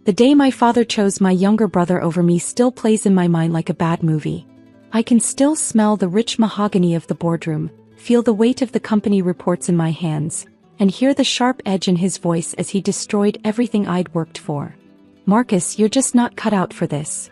The day my father chose my younger brother over me still plays in my mind like a bad movie. I can still smell the rich mahogany of the boardroom, feel the weight of the company reports in my hands, and hear the sharp edge in his voice as he destroyed everything I'd worked for. "Marcus, you're just not cut out for this."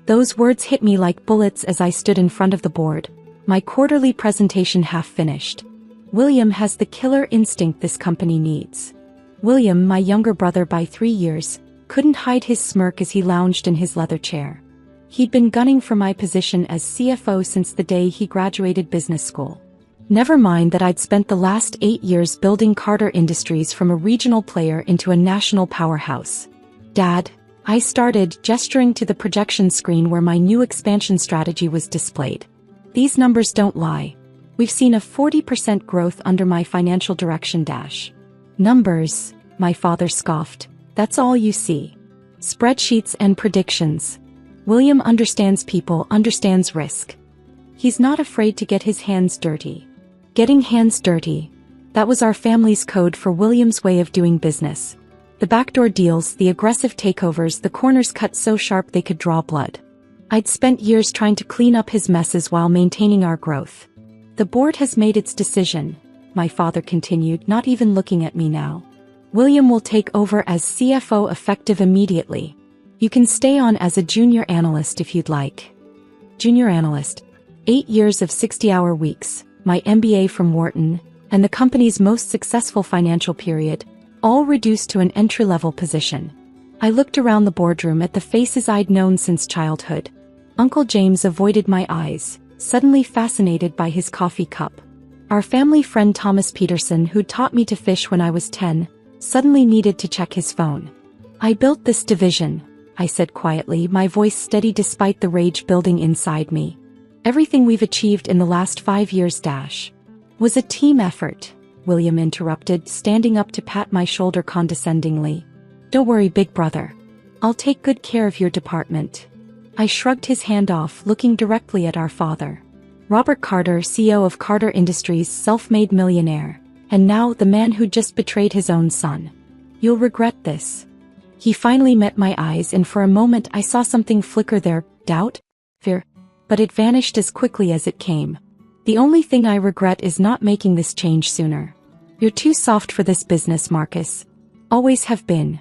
Those words hit me like bullets as I stood in front of the board, my quarterly presentation half finished. "William has the killer instinct this company needs." William, my younger brother by 3 years, couldn't hide his smirk as he lounged in his leather chair. He'd been gunning for my position as CFO since the day he graduated business school. Never mind that I'd spent the last 8 years building Carter Industries from a regional player into a national powerhouse. "Dad," I started, gesturing to the projection screen where my new expansion strategy was displayed. "These numbers don't lie. We've seen a 40% growth under my financial direction dash." "Numbers," my father scoffed. "That's all you see. Spreadsheets and predictions. William understands people, understands risk. He's not afraid to get his hands dirty." Getting hands dirty. That was our family's code for William's way of doing business. The backdoor deals, the aggressive takeovers, the corners cut so sharp they could draw blood. I'd spent years trying to clean up his messes while maintaining our growth. "The board has made its decision," my father continued, not even looking at me now. "William will take over as CFO effective immediately. You can stay on as a junior analyst if you'd like." Junior analyst. 8 years of 60-hour weeks, my MBA from Wharton, and the company's most successful financial period, all reduced to an entry-level position. I looked around the boardroom at the faces I'd known since childhood. Uncle James avoided my eyes, suddenly fascinated by his coffee cup. Our family friend Thomas Peterson, who taught me to fish when I was 10, suddenly needed to check his phone. "I built this division," I said quietly, my voice steady despite the rage building inside me. "Everything we've achieved in the last 5 years was a team effort," William interrupted, standing up to pat my shoulder condescendingly. "Don't worry, big brother. I'll take good care of your department." I shrugged his hand off, looking directly at our father. Robert Carter, CEO of Carter Industries, self-made millionaire, and now the man who just betrayed his own son. "You'll regret this." He finally met my eyes, and for a moment I saw something flicker there, doubt, fear. But it vanished as quickly as it came. "The only thing I regret is not making this change sooner. You're too soft for this business, Marcus. Always have been."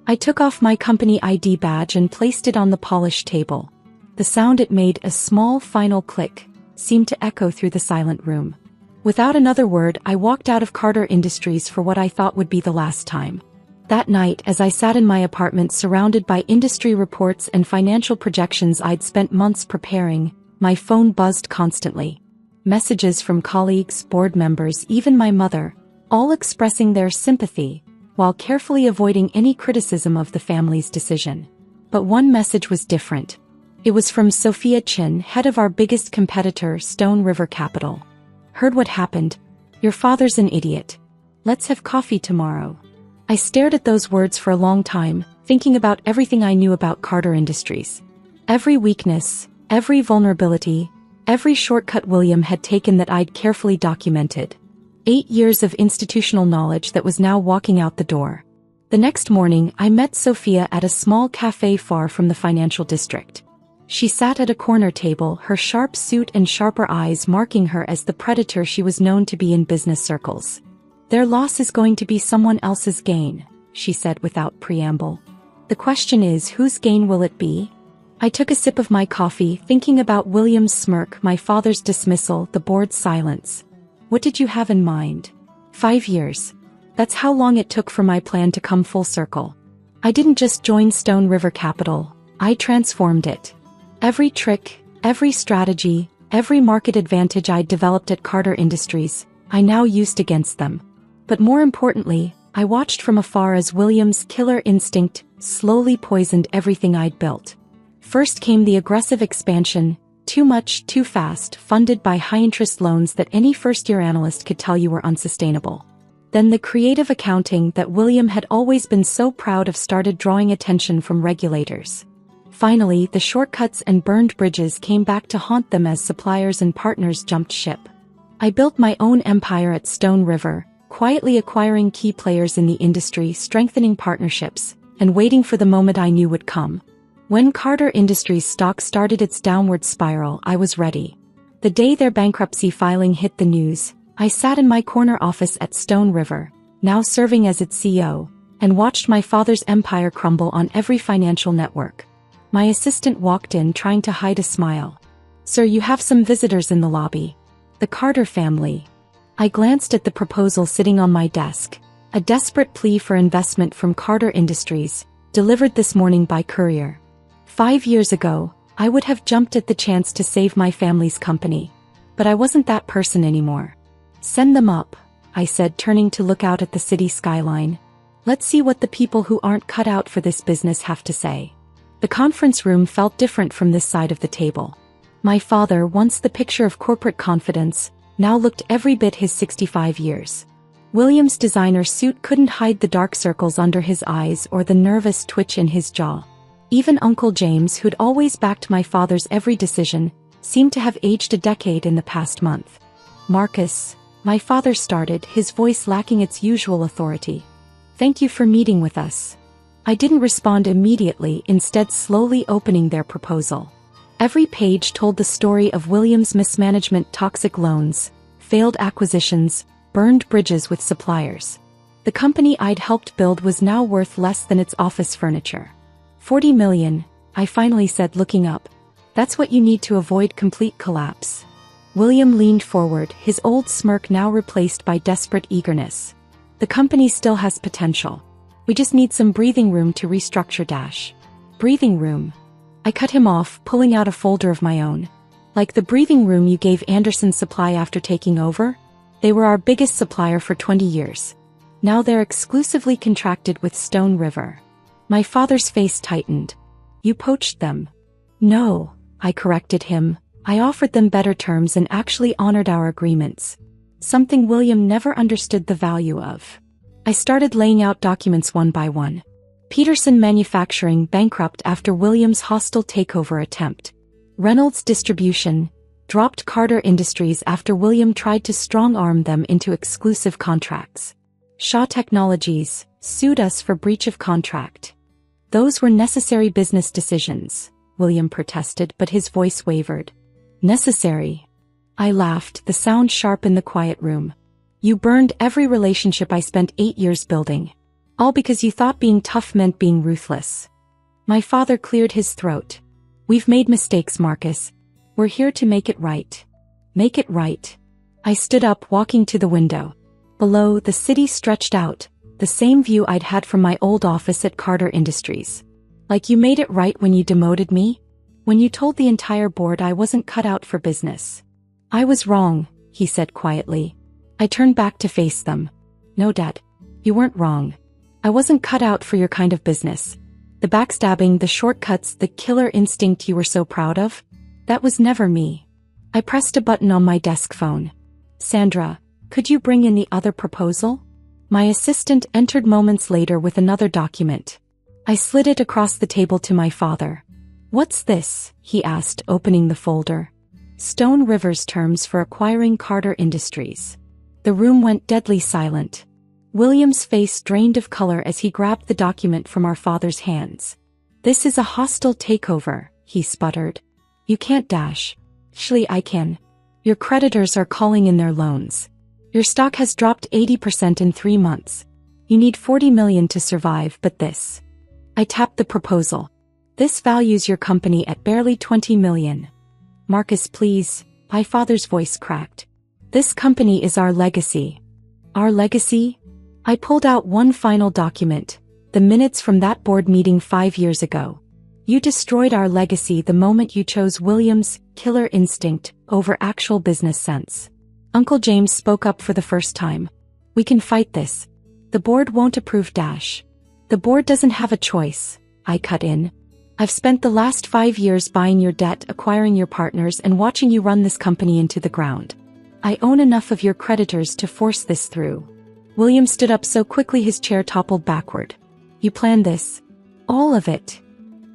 I took off my company ID badge and placed it on the polished table. The sound it made, a small final click, seemed to echo through the silent room. Without another word, I walked out of Carter Industries for what I thought would be the last time. That night, as I sat in my apartment surrounded by industry reports and financial projections I'd spent months preparing, my phone buzzed constantly. Messages from colleagues, board members, even my mother, all expressing their sympathy, while carefully avoiding any criticism of the family's decision. But one message was different. It was from Sophia Chin, head of our biggest competitor, Stone River Capital. "Heard what happened? Your father's an idiot. Let's have coffee tomorrow." I stared at those words for a long time, thinking about everything I knew about Carter Industries. Every weakness, every vulnerability, every shortcut William had taken that I'd carefully documented. 8 years of institutional knowledge that was now walking out the door. The next morning, I met Sophia at a small cafe far from the financial district. She sat at a corner table, her sharp suit and sharper eyes marking her as the predator she was known to be in business circles. "Their loss is going to be someone else's gain," she said without preamble. "The question is, whose gain will it be?" I took a sip of my coffee, thinking about William's smirk, my father's dismissal, the board's silence. What did you have in mind? 5 years. That's how long it took for my plan to come full circle. I didn't just join Stone River Capital, I transformed it. Every trick, every strategy, every market advantage I'd developed at Carter Industries, I now used against them. But more importantly, I watched from afar as William's killer instinct slowly poisoned everything I'd built. First came the aggressive expansion, too much, too fast, funded by high-interest loans that any first-year analyst could tell you were unsustainable. Then the creative accounting that William had always been so proud of started drawing attention from regulators. Finally, the shortcuts and burned bridges came back to haunt them as suppliers and partners jumped ship. I built my own empire at Stone River, quietly acquiring key players in the industry, strengthening partnerships, and waiting for the moment I knew would come. When Carter Industries stock started its downward spiral, I was ready. The day their bankruptcy filing hit the news, I sat in my corner office at Stone River, now serving as its CEO, and watched my father's empire crumble on every financial network. My assistant walked in trying to hide a smile. "Sir, you have some visitors in the lobby. The Carter family." I glanced at the proposal sitting on my desk, a desperate plea for investment from Carter Industries, delivered this morning by courier. 5 years ago, I would have jumped at the chance to save my family's company. But I wasn't that person anymore. "Send them up," I said, turning to look out at the city skyline. "Let's see what the people who aren't cut out for this business have to say." The conference room felt different from this side of the table. My father, once the picture of corporate confidence, now looked every bit his 65 years. William's designer suit couldn't hide the dark circles under his eyes or the nervous twitch in his jaw. Even Uncle James, who'd always backed my father's every decision, seemed to have aged a decade in the past month. "Marcus," my father started, his voice lacking its usual authority. "Thank you for meeting with us." I didn't respond immediately, instead slowly opening their proposal. Every page told the story of William's mismanagement, toxic loans, failed acquisitions, burned bridges with suppliers. The company I'd helped build was now worth less than its office furniture. 40 million, I finally said, looking up. "That's what you need to avoid complete collapse." William leaned forward, his old smirk now replaced by desperate eagerness. "The company still has potential. We just need some breathing room to restructure. Breathing room?" I cut him off, pulling out a folder of my own. "Like the breathing room you gave Anderson Supply after taking over? They were our biggest supplier for 20 years. Now they're exclusively contracted with Stone River." My father's face tightened. "You poached them." "No," I corrected him. "I offered them better terms and actually honored our agreements. Something William never understood the value of." I started laying out documents one by one. Peterson Manufacturing bankrupt after William's hostile takeover attempt. Reynolds Distribution dropped Carter Industries after William tried to strong-arm them into exclusive contracts. Shaw Technologies sued us for breach of contract. "Those were necessary business decisions," William protested, but his voice wavered. "Necessary?" I laughed, the sound sharp in the quiet room. "You burned every relationship I spent 8 years building. All because you thought being tough meant being ruthless." My father cleared his throat. "We've made mistakes, Marcus. We're here to make it right." "Make it right?" I stood up, walking to the window. Below, the city stretched out, the same view I'd had from my old office at Carter Industries. "Like you made it right when you demoted me? When you told the entire board I wasn't cut out for business?" "I was wrong," he said quietly. I turned back to face them. "No, Dad. You weren't wrong. I wasn't cut out for your kind of business. The backstabbing, the shortcuts, the killer instinct you were so proud of? That was never me." I pressed a button on my desk phone. "Sandra, could you bring in the other proposal?" My assistant entered moments later with another document. I slid it across the table to my father. "What's this?" he asked, opening the folder. "Stone River's terms for acquiring Carter Industries." The room went deadly silent. William's face drained of color as he grabbed the document from our father's hands. "This is a hostile takeover," he sputtered. "You can't dash." "Actually, I can. Your creditors are calling in their loans. Your stock has dropped 80% in 3 months. You need 40 million to survive, but this." I tapped the proposal. "This values your company at barely 20 million. Marcus, please." My father's voice cracked. "This company is our legacy." "Our legacy?" I pulled out one final document, the minutes from that board meeting 5 years ago. "You destroyed our legacy the moment you chose William's killer instinct over actual business sense." Uncle James spoke up for the first time. "We can fight this. The board won't approve. The board doesn't have a choice," I cut in. "I've spent the last 5 years buying your debt, acquiring your partners, and watching you run this company into the ground. I own enough of your creditors to force this through." William stood up so quickly his chair toppled backward. "You planned this? All of it?"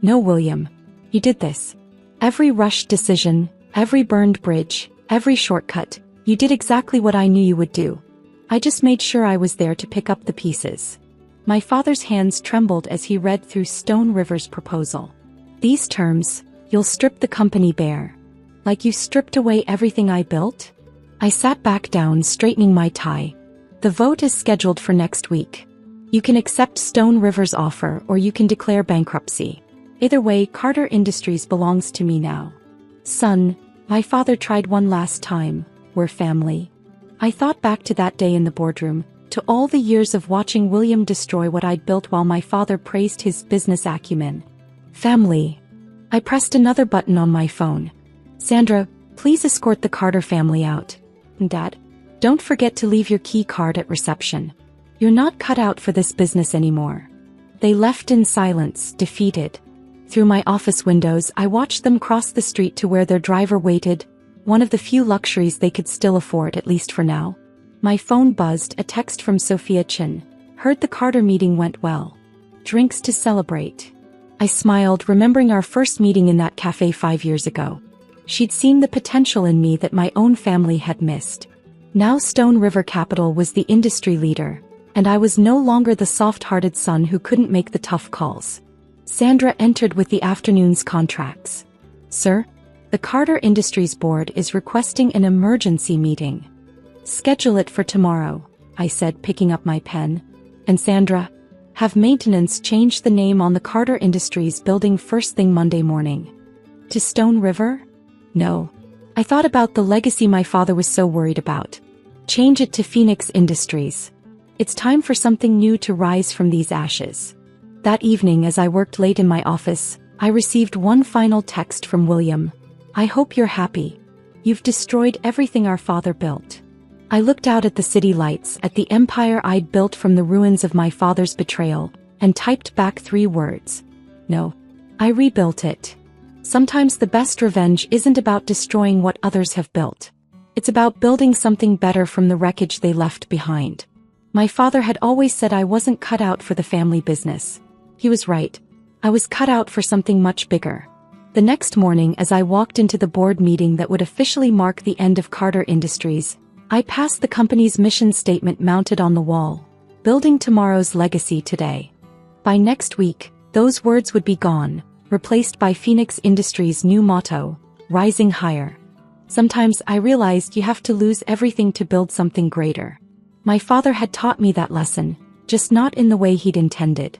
"No, William. You did this. Every rushed decision, every burned bridge, every shortcut. You did exactly what I knew you would do. I just made sure I was there to pick up the pieces." My father's hands trembled as he read through Stone River's proposal. These terms: you'll strip the company bare. Like you stripped away everything I built? I sat back down, straightening my tie. The vote is scheduled for next week. You can accept Stone River's offer or you can declare bankruptcy. Either way, Carter Industries belongs to me now. Son, my father tried one last time. We're family. I thought back to that day in the boardroom, to all the years of watching William destroy what I'd built while my father praised his business acumen. Family. I pressed another button on my phone. Sandra, please escort the Carter family out. Dad, don't forget to leave your key card at reception. You're not cut out for this business anymore. They left in silence, defeated. Through my office windows, I watched them cross the street to where their driver waited, one of the few luxuries they could still afford, at least for now. My phone buzzed, a text from Sophia Chin. Heard the Carter meeting went well. Drinks to celebrate. I smiled, remembering our first meeting in that cafe 5 years ago. She'd seen the potential in me that my own family had missed. Now Stone River Capital was the industry leader, and I was no longer the soft-hearted son who couldn't make the tough calls. Sandra entered with the afternoon's contracts. Sir, the Carter Industries board is requesting an emergency meeting. Schedule it for tomorrow, I said, picking up my pen. And Sandra, have maintenance change the name on the Carter Industries building first thing Monday morning. To Stone River? No. I thought about the legacy my father was so worried about. Change it to Phoenix Industries. It's time for something new to rise from these ashes. That evening, as I worked late in my office, I received one final text from William. I hope you're happy. You've destroyed everything our father built. I looked out at the city lights, at the empire I'd built from the ruins of my father's betrayal, and typed back 3 words. No. I rebuilt it. Sometimes the best revenge isn't about destroying what others have built. It's about building something better from the wreckage they left behind. My father had always said I wasn't cut out for the family business. He was right. I was cut out for something much bigger. The next morning, as I walked into the board meeting that would officially mark the end of Carter Industries, I passed the company's mission statement mounted on the wall. Building tomorrow's legacy today. By next week, those words would be gone, replaced by Phoenix Industries' new motto, Rising Higher. Sometimes I realized you have to lose everything to build something greater. My father had taught me that lesson, just not in the way he'd intended.